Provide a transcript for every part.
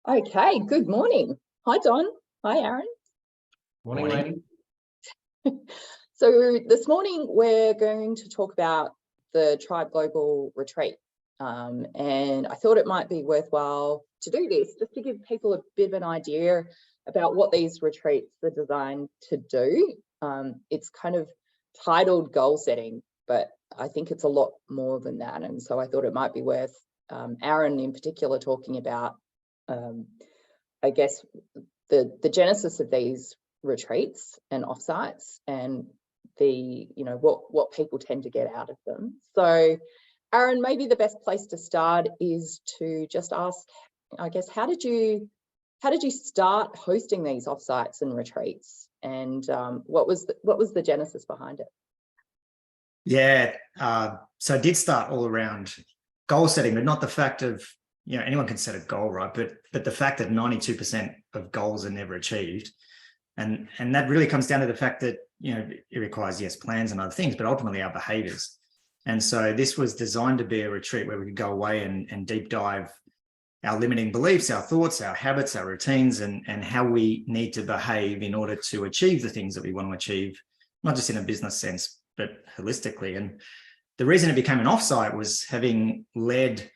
Okay, good morning. Hi, Don. Hi, Aaron. Morning, lady. So this morning we're going to talk about the Tribe Global Retreat. And I thought it might be worthwhile to do this just to give people a bit of an idea about what these retreats are designed to do. It's kind of titled goal setting, but I think it's a lot more than that. And so I thought it might be worth Aaron in particular talking about, I guess, the genesis of these retreats and offsites and the, what people tend to get out of them. So Aaron, maybe the best place to start is to just ask, I guess, how did you start hosting these offsites and retreats, and what was the genesis behind it? Yeah, so it did start all around goal setting, but not the fact of, anyone can set a goal, right? But the fact that 92% of goals are never achieved. And that really comes down to the fact that, it requires, yes, plans and other things, but ultimately our behaviors. And so this was designed to be a retreat where we could go away and deep dive our limiting beliefs, our thoughts, our habits, our routines, and how we need to behave in order to achieve the things that we want to achieve, not just in a business sense, but holistically. And the reason it became an offsite was having led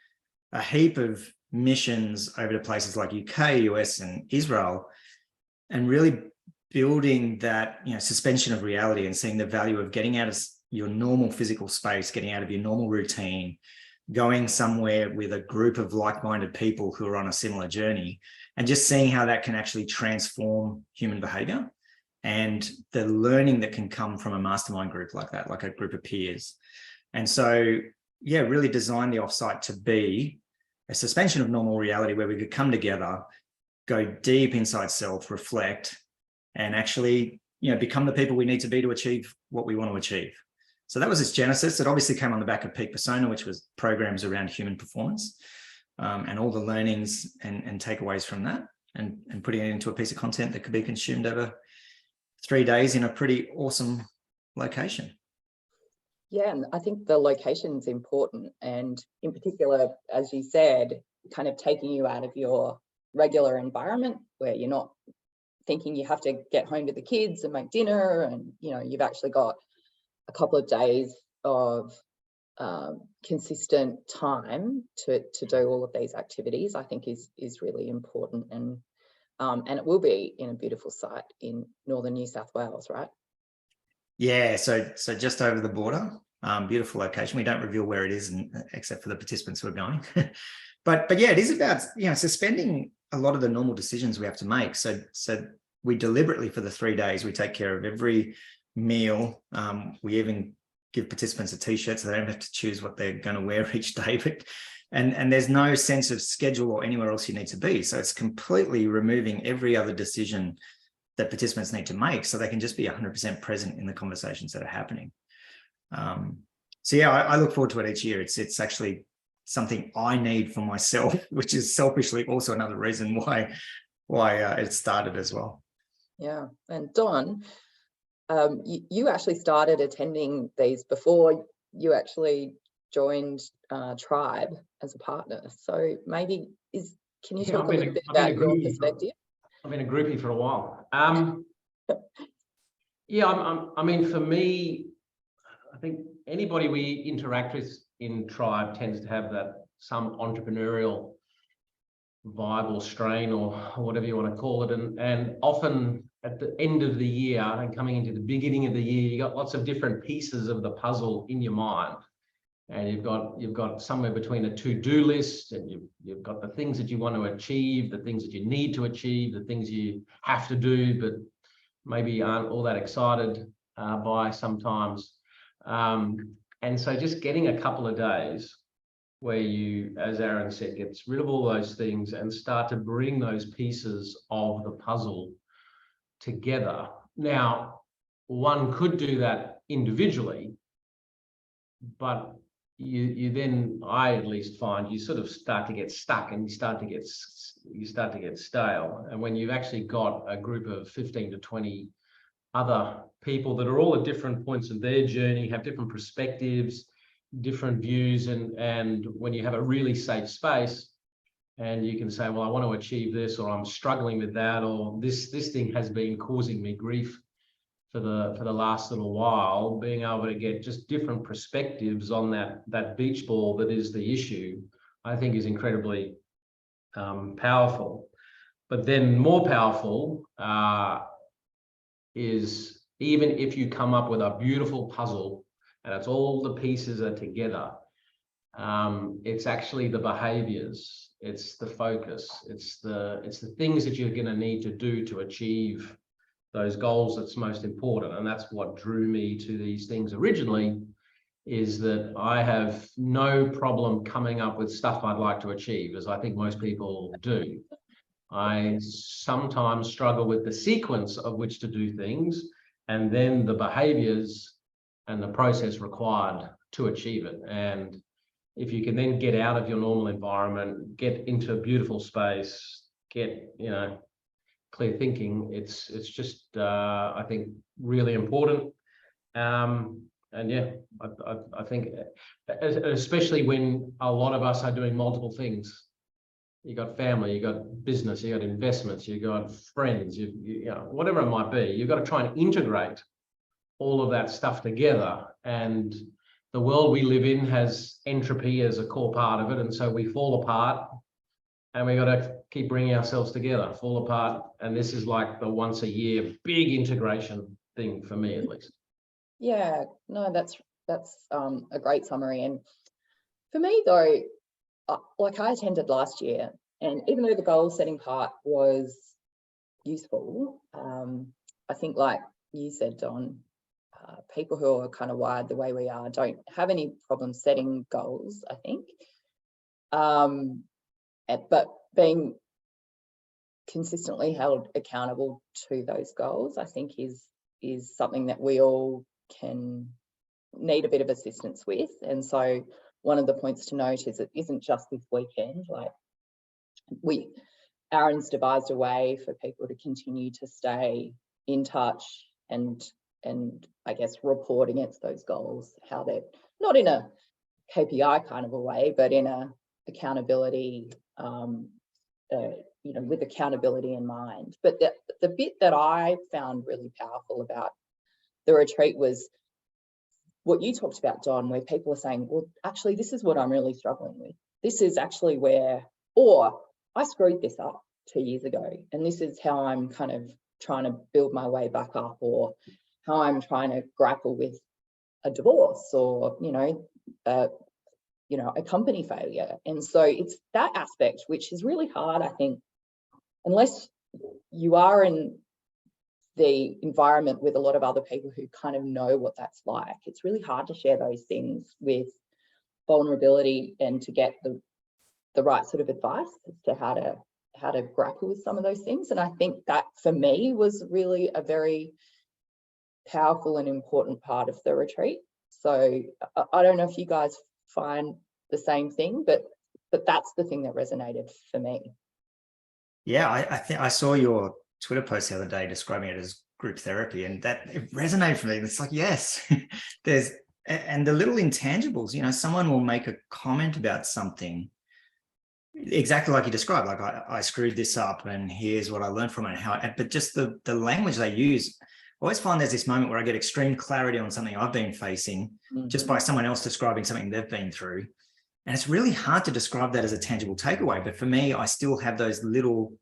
a heap of missions over to places like UK, US, and Israel, and really building that, suspension of reality and seeing the value of getting out of your normal physical space, getting out of your normal routine, going somewhere with a group of like-minded people who are on a similar journey, and just seeing how that can actually transform human behavior and the learning that can come from a mastermind group like that, like a group of peers. And so, yeah, really designed the offsite to be a suspension of normal reality where we could come together, go deep inside self, reflect, and actually, become the people we need to be to achieve what we want to achieve. So that was its genesis. It obviously came on the back of Peak Persona, which was programs around human performance, and all the learnings and takeaways from that, and putting it into a piece of content that could be consumed over 3 days in a pretty awesome location. Yeah, and I think the location is important, and in particular, as you said, kind of taking you out of your regular environment where you're not thinking you have to get home to the kids and make dinner, and you've actually got a couple of days of consistent time to do all of these activities. I think is really important, and it will be in a beautiful site in northern New South Wales, right? Yeah, so just over the border, beautiful location. We don't reveal where it is, except for the participants who are going. but yeah, it is about suspending a lot of the normal decisions we have to make. So we deliberately, for the 3 days, we take care of every meal. We even give participants a t-shirt so they don't have to choose what they're going to wear each day. And there's no sense of schedule or anywhere else you need to be. So it's completely removing every other decision that participants need to make, so they can just be 100% present in the conversations that are happening. So yeah, I look forward to it each year. It's actually something I need for myself, which is selfishly also another reason why it started as well. Yeah, and Don, you actually started attending these before you actually joined Tribe as a partner. So maybe can you talk a little bit about your perspective? I've been a groupie for a while. Yeah, I mean, for me, I think anybody we interact with in Tribe tends to have that some entrepreneurial vibe or strain or whatever you want to call it, and often at the end of the year and coming into the beginning of the year, you got lots of different pieces of the puzzle in your mind, and you've got somewhere between a to-do list, and you've got the things that you want to achieve, the things that you need to achieve, the things you have to do but maybe aren't all that excited by sometimes, and so just getting a couple of days where you, as Aaron said, gets rid of all those things and start to bring those pieces of the puzzle together. Now, one could do that individually, but you then, I at least find, you sort of start to get stuck and you start to get stale. And when you've actually got a group of 15 to 20 other people that are all at different points of their journey, have different perspectives, different views, and when you have a really safe space, and you can say, well, I want to achieve this, or I'm struggling with that, or this thing has been causing me grief for the last little while. Being able to get just different perspectives on that beach ball that is the issue, I think is incredibly powerful. But then more powerful is, even if you come up with a beautiful puzzle and it's all the pieces are together, it's actually the behaviors, it's the focus, it's the things that you're going to need to do to achieve those goals that's most important. And that's what drew me to these things originally, is that I have no problem coming up with stuff I'd like to achieve, as I think most people do. I sometimes struggle with the sequence of which to do things, and then the behaviors and the process required to achieve it. And if you can then get out of your normal environment, get into a beautiful space, get, clear thinking, it's just, I think, really important. And yeah, I think, especially when a lot of us are doing multiple things. You got family, you got business, you got investments, you got friends, you know, whatever it might be. You've got to try and integrate all of that stuff together. And the world we live in has entropy as a core part of it, and so we fall apart, and we got to keep bringing ourselves together, fall apart. And this is like the once a year big integration thing for me, at least. Yeah, no, that's a great summary. And for me though, like I attended last year, and even though the goal setting part was useful, I think, like you said, Don, people who are kind of wired the way we are don't have any problem setting goals, I think. But being consistently held accountable to those goals, I think, is something that we all can need a bit of assistance with. And so one of the points to note is it isn't just this weekend. Like, Aaron's devised a way for people to continue to stay in touch and I guess report against those goals, how they're not in a KPI kind of a way, but in a accountability, with accountability in mind. But the bit that I found really powerful about the retreat was what you talked about, Don, where people are saying, well, actually, this is what I'm really struggling with. This is actually where, or I screwed this up 2 years ago, and this is how I'm kind of trying to build my way back up, or how I'm trying to grapple with a divorce, or, a company failure. And so it's that aspect, which is really hard, I think, unless you are in the environment with a lot of other people who kind of know what that's like. It's really hard to share those things with vulnerability and to get the right sort of advice as to how to grapple with some of those things. And I think that for me was really a very powerful and important part of the retreat. So I don't know if you guys find the same thing, but that's the thing that resonated for me. Yeah, I think I saw your Twitter post the other day describing it as group therapy, and that it resonated for me. It's like, yes, and the little intangibles, someone will make a comment about something exactly like you described, like I screwed this up and here's what I learned from it, but just the language they use. I always find there's this moment where I get extreme clarity on something I've been facing just by someone else describing something they've been through. And it's really hard to describe that as a tangible takeaway. But for me, I still have those little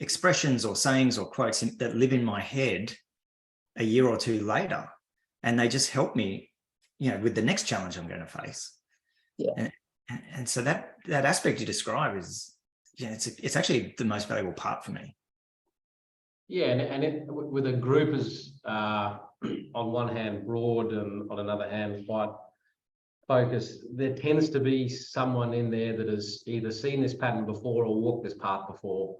expressions or sayings or quotes that live in my head a year or two later. And they just help me, with the next challenge I'm going to face. Yeah. And so that aspect you describe is, it's actually the most valuable part for me. Yeah, and with a group as on one hand broad and on another hand quite focused, there tends to be someone in there that has either seen this pattern before or walked this path before.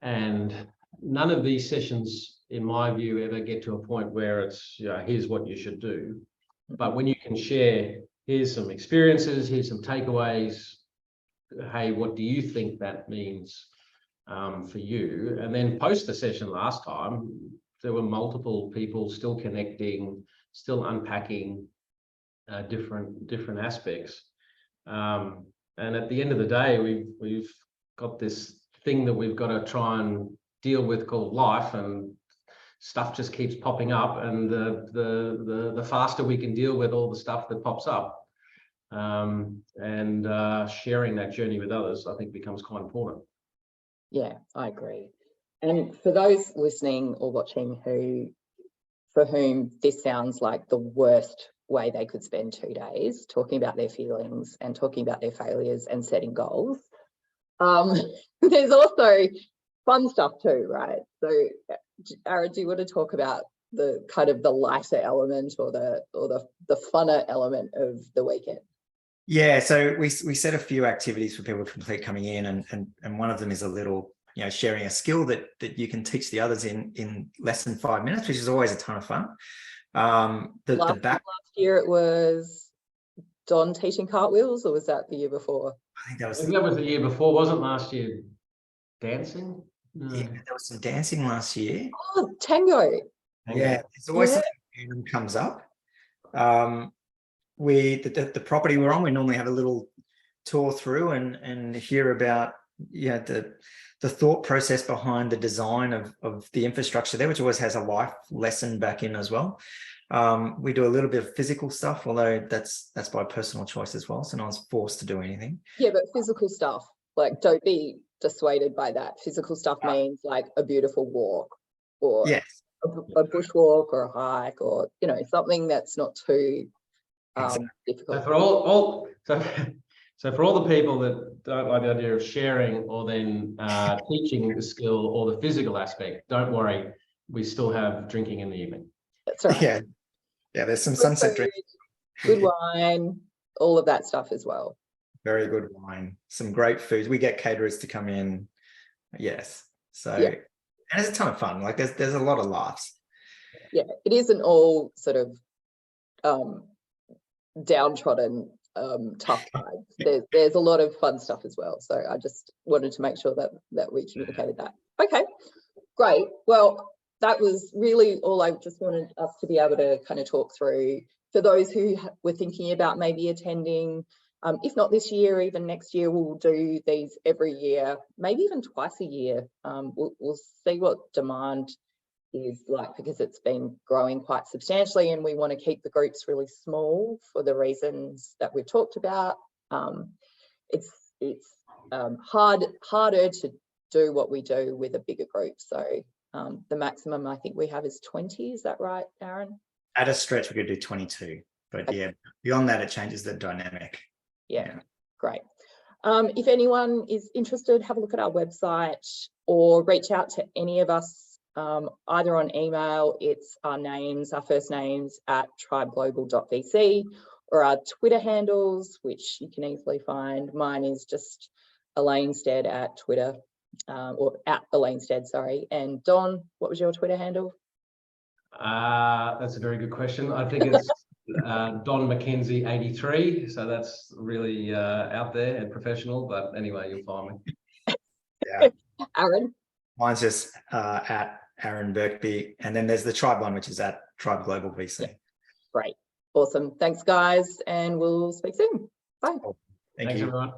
And none of these sessions, in my view, ever get to a point where it's, here's what you should do. But when you can share, here's some experiences, here's some takeaways, hey, what do you think that means for you? And then post the session last time, there were multiple people still connecting, still unpacking different aspects. And And at the end of the day, we've got this thing that we've got to try and deal with called life, and stuff just keeps popping up. And the faster we can deal with all the stuff that pops up, and sharing that journey with others, I think becomes quite important. Yeah, I agree. And for those listening or watching for whom this sounds like the worst way they could spend 2 days talking about their feelings and talking about their failures and setting goals, there's also fun stuff too, right? So Aaron, do you want to talk about the kind of the lighter element or the funner element of the weekend? Yeah, so we set a few activities for people to complete coming in, and one of them is a little, sharing a skill that you can teach the others in less than 5 minutes, which is always a ton of fun. Last year it was Don teaching cartwheels, or was that the year before? I think that was the year before, wasn't last year dancing? No. Yeah, there was some dancing last year. Oh, tango. Yeah, there's always something random comes up. The property we're on, we normally have a little tour through and hear about the thought process behind the design of the infrastructure there, which always has a life lesson back in as well. We do a little bit of physical stuff, although that's by personal choice as well, so no one's forced to do anything. Yeah, but physical stuff, like, don't be dissuaded by that. Physical stuff means like a beautiful walk, or yes, a bushwalk, or a hike, or something that's not too difficult. So for all the people that don't like the idea of sharing or then teaching the skill or the physical aspect, don't worry, we still have drinking in the evening. That's right. Yeah, there's some sunset drinks, good wine, all of that stuff as well. Very good wine, some great foods. We get caterers to come in. Yes, so and it's a ton of fun. Like there's a lot of laughs. Yeah, it isn't all sort of downtrodden tough times. There's a lot of fun stuff as well. So I just wanted to make sure that we communicated that. Okay, great. Well, that was really all I just wanted us to be able to kind of talk through. For those who were thinking about maybe attending, if not this year, even next year, we'll do these every year, maybe even twice a year. We'll see what demand is like, because it's been growing quite substantially, and we want to keep the groups really small for the reasons that we've talked about. It's harder to do what we do with a bigger group. So the maximum I think we have is 20. Is that right, Aaron? At a stretch, we could do 22, but okay. Yeah, beyond that, it changes the dynamic. Yeah. Great. If anyone is interested, have a look at our website or reach out to any of us, either on email. It's our first names at tribeglobal.vc, or our Twitter handles, which you can easily find. Mine is just Elaine Stead at Twitter, or at Elaine Stead, sorry. And Don, what was your Twitter handle? That's a very good question. I think it's Don McKenzie 83. So that's really out there and professional. But anyway, you'll find me. Yeah. Aaron? Mine's just at Aaron Birkby, and then there's the Tribe one, which is at Tribe Global VC. Yeah. Great. Awesome. Thanks, guys, and we'll speak soon. Bye. Thank you, everyone.